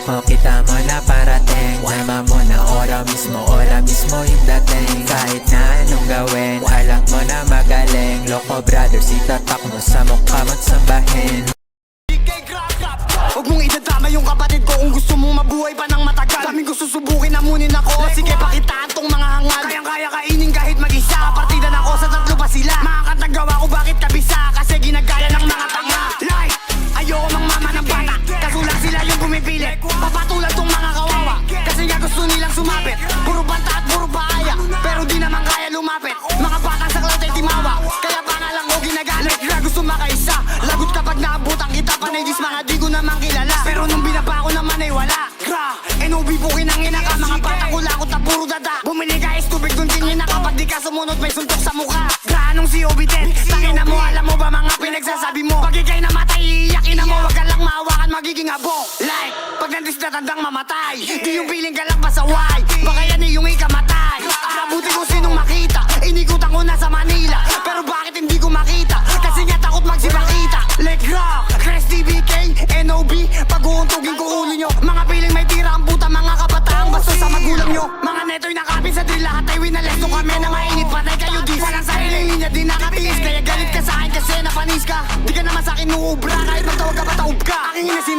Kung kita mo na parating, sama mo na ora mismo yung dating. Kahit na anong gawin, alam mo na magaling. Loko brothers, itatak mo sa mukha mo't sambahin. Huwag mong idadama yung kapatid ko kung gusto mong mabuhay pa ng matagal. Daming gusto subukin, namunin ako. Sige, pakitaan tong mga hangal. Kayang-kaya kainin kahit mag-isa. Partida na ako sa tatlo pa sila. Makakatagawa ko bakit kabisa, kasi ginagaya ng mga tanga. Like, ayoko mang mama ng bata, kaso lang sila yung pumipilit. Papatulan tong mga kawawa, kasi nga gusto nilang sumapit. Puro banta at puro paaya, pero di naman kaya lumapit. Mga batang sa cloud ay timawa, kaya pangalan ko ginagalit. Gusto makaisa, lagot kapag naabutan kita. Panay mga di ko naman kilala, pero nung binaba ko naman ay wala. NOB po kinangina ka, mga bata ko lakot na puro dada. Bumili ka is tubig dun tingin na kapag di ka sumunod may suntok sa mukha. Anong COB10, tangin na mo, alam mo ba mga pinagsasabi mo? Pag ikay namatay, iiyakin na mo, wag ka lang maawakan, magiging abo. Like, pag nandis na tandang mamatay, di yung piling ka lang pasaway, baka yan yung ikamatay. Mabuti ko sinong makita, inikutan ko na sa Manila, pero bakit hindi ko makita? Kasi nga takot magsipakita. Like rock, Chris DBK, NOB, pag-uuntugin ko ulo nyo. Mga piling may tira ang puta, mga kabataang basto sa magulang nyo. Mga neto'y nakapin sa drill, lahat ay winalesto kami na mainit, patay kayo dis. Walang sariling linya, di nakatiis, kaya galit ka sa akin kasi napanis ka. Di ka naman sa akin uubra, kahit magtawag ka, pataob ka. Aking inasin